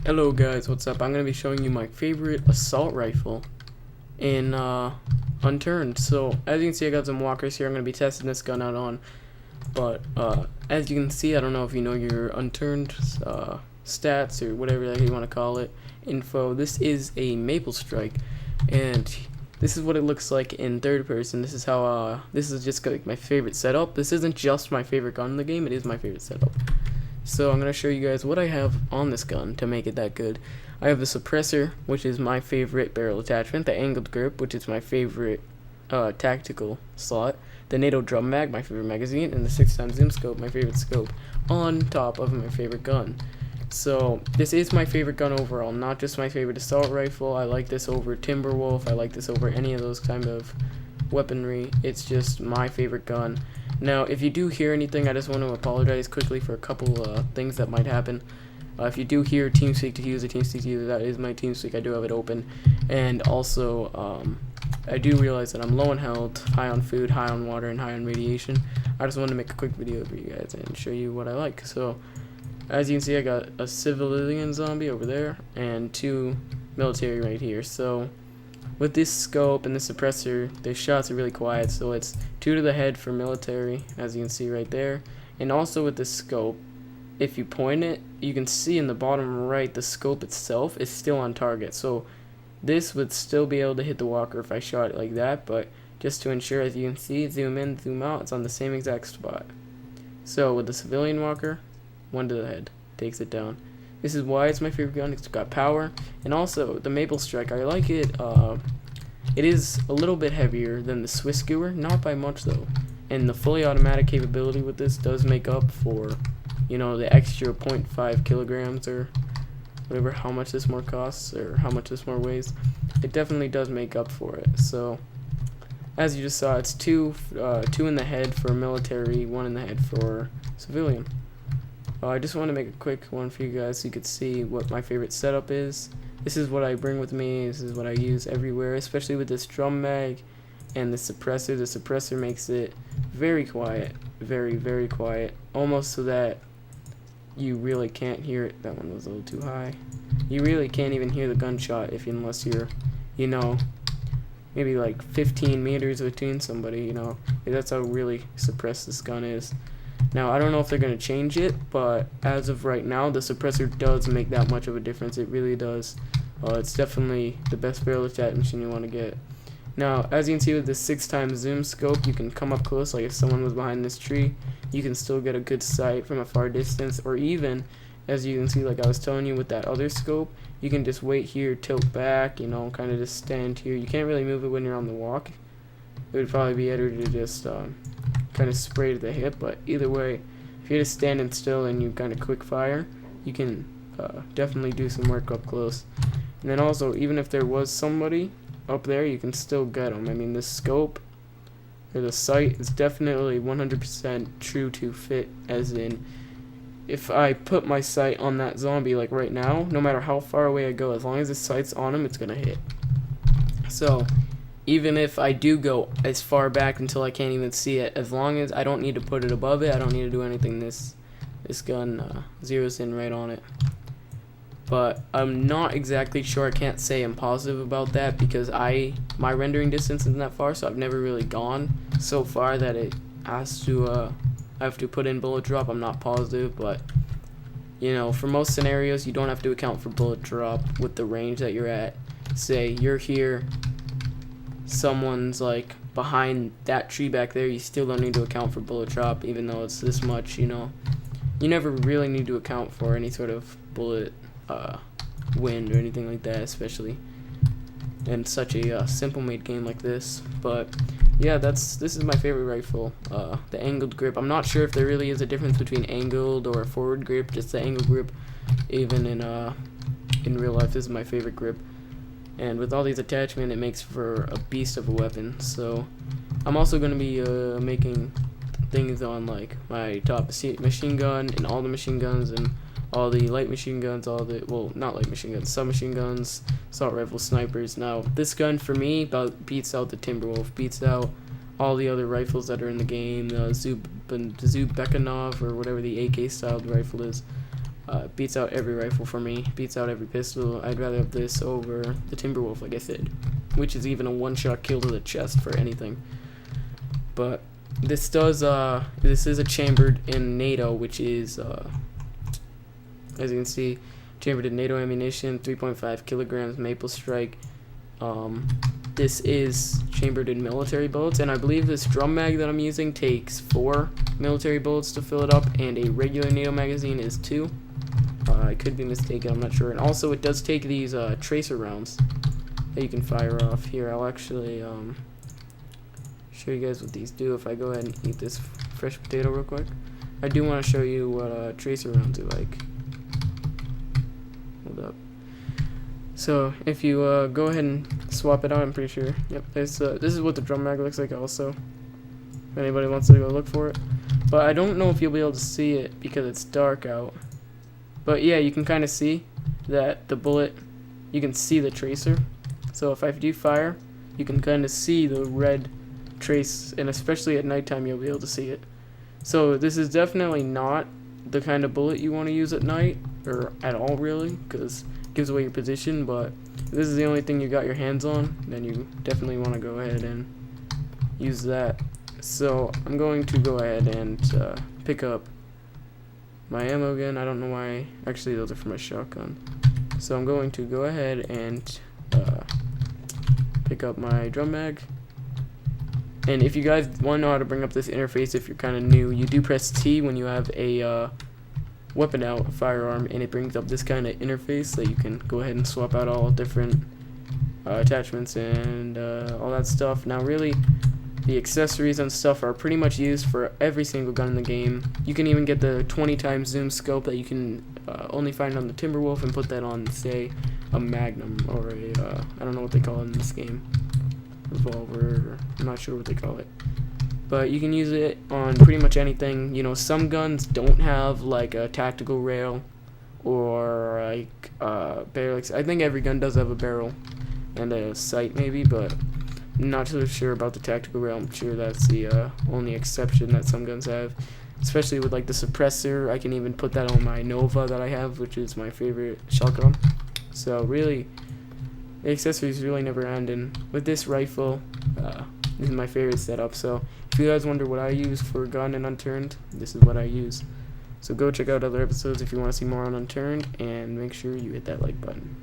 Hello guys, what's up? I'm going to be showing you my favorite assault rifle in Unturned. So as you can see, I got some walkers here I'm going to be testing this gun out on. But as you can see, I don't know if you know your Unturned stats or whatever you want to call it, info. This is a Maple Strike, and this is what it looks like in third person. This is how this is just like my favorite setup. This isn't just my favorite gun in the game, it is my favorite setup. So I'm going to show you guys what I have on this gun to make it that good. I have the suppressor, which is my favorite barrel attachment, the angled grip, which is my favorite tactical slot, the NATO drum mag, my favorite magazine, and the 6x zoom scope, my favorite scope, on top of my favorite gun. So this is my favorite gun overall, not just my favorite assault rifle. I like this over Timberwolf, I like this over any of those kind of weaponry. It's just my favorite gun. Now, if you do hear anything, I just want to apologize quickly for a couple things that might happen. If you do hear TeamSpeak to user, TeamSpeak to user, that is my TeamSpeak. I do have it open. And also, I do realize that I'm low on health, high on food, high on water, and high on radiation. I just wanted to make a quick video for you guys and show you what I like. So, as you can see, I got a civilian zombie over there and 2 military right here. So, with this scope and the suppressor, the shots are really quiet, so it's 2 to the head for military, as you can see right there. And also with the scope, if you point it, you can see in the bottom right, the scope itself is still on target. So this would still be able to hit the walker if I shot it like that, but just to ensure, as you can see, zoom in, zoom out, it's on the same exact spot. So with the civilian walker, 1 to the head, takes it down. This is why it's my favorite gun. It's got power, and also the Maple Strike. I like it. It is a little bit heavier than the Swiss Skewer, not by much though. And the fully automatic capability with this does make up for, you know, the extra 0.5 kilograms or whatever, how much this more costs or how much this more weighs. It definitely does make up for it. So, as you just saw, it's two in the head for military, 1 in the head for civilian. I just want to make a quick one for you guys so you could see what my favorite setup is. This is what I bring with me. This is what I use everywhere, especially with this drum mag and the suppressor. The suppressor makes it very quiet, very, very quiet, almost so that you really can't hear it. That one was a little too high. You really can't even hear the gunshot unless you're, you know, maybe like 15 meters between somebody, you know. That's how really suppressed this gun is. Now, I don't know if they're going to change it, but as of right now, the suppressor does make that much of a difference. It really does. It's definitely the best barrel attachment machine you want to get. Now, as you can see with the 6x zoom scope, you can come up close, like if someone was behind this tree, you can still get a good sight from a far distance, or even, as you can see, like I was telling you with that other scope, you can just wait here, tilt back, you know, kind of just stand here. You can't really move it when you're on the walk. It would probably be better to just kind of spray to the hip, but either way, if you're just standing still and you kind of quick fire, you can definitely do some work up close. And then also, even if there was somebody up there, you can still get them. I mean, the scope or the sight is definitely 100% true to fit, as in, if I put my sight on that zombie like right now, no matter how far away I go, as long as the sight's on him, it's gonna hit. So even if I do go as far back until I can't even see it, as long as I don't need to put it above it, I don't need to do anything, this gun zeroes in right on it. But I'm not exactly sure, I can't say I'm positive about that, because my rendering distance isn't that far, so I've never really gone so far that it has to, I have to put in bullet drop. I'm not positive, but, you know, for most scenarios, you don't have to account for bullet drop with the range that you're at. Say you're here, someone's like behind that tree back there, you still don't need to account for bullet drop, even though it's this much, you know. You never really need to account for any sort of bullet wind or anything like that, especially in such a simple made game like this. But yeah, this is my favorite rifle, the angled grip. I'm not sure if there really is a difference between angled or forward grip, just the angled grip. Even in real life, this is my favorite grip. And with all these attachments, it makes for a beast of a weapon. So I'm also going to be making things on like my top machine gun and all the machine guns and all the light machine guns, all the, well, not light machine guns, submachine guns, assault rifle, snipers. Now, this gun for me beats out the Timberwolf, beats out all the other rifles that are in the game, the Zubekhanov or whatever the AK styled rifle is. beats out every rifle for me, beats out every pistol. I'd rather have this over the Timberwolf, like I said, which is even a one-shot kill to the chest for anything. But this is a chambered in NATO, which is, as you can see, chambered in NATO ammunition, 3.5 kilograms maple strike. This is chambered in military bullets, and I believe this drum mag that I'm using takes 4 military bullets to fill it up, and a regular NATO magazine is 2. I could be mistaken, I'm not sure. And also it does take these tracer rounds that you can fire off. Here, I'll actually show you guys what these do if I go ahead and eat this fresh potato real quick. I do want to show you what tracer rounds are like. Hold up. So if you go ahead and swap it out, I'm pretty sure. Yep, this is what the drum mag looks like also, if anybody wants to go look for it. But I don't know if you'll be able to see it because it's dark out. But yeah, you can kind of see that the bullet, you can see the tracer. So if I do fire, you can kind of see the red trace, and especially at nighttime you'll be able to see it. So this is definitely not the kind of bullet you want to use at night, or at all really, because it gives away your position. But if this is the only thing you got your hands on, then you definitely want to go ahead and use that. So I'm going to go ahead and pick up my ammo again. I don't know why. Actually, those are for my shotgun. So I'm going to go ahead and pick up my drum mag. And if you guys want to know how to bring up this interface, if you're kind of new, you do press T when you have a weapon out, a firearm, and it brings up this kind of interface that you can go ahead and swap out all different attachments and all that stuff. Now really, the accessories and stuff are pretty much used for every single gun in the game. You can even get the 20 times zoom scope that you can only find on the Timberwolf and put that on, say, a Magnum or a, I don't know what they call it in this game, revolver, I'm not sure what they call it. But you can use it on pretty much anything. You know, some guns don't have like a tactical rail or like barrel. I think every gun does have a barrel and a sight maybe, but I'm not so sure about the tactical rail. I'm sure that's the only exception that some guns have, especially with like the suppressor. I can even put that on my Nova that I have, which is my favorite shotgun. So really, the accessories really never end. And with this rifle, this is my favorite setup. So if you guys wonder what I use for a gun in Unturned, this is what I use. So go check out other episodes if you want to see more on Unturned, and make sure you hit that like button.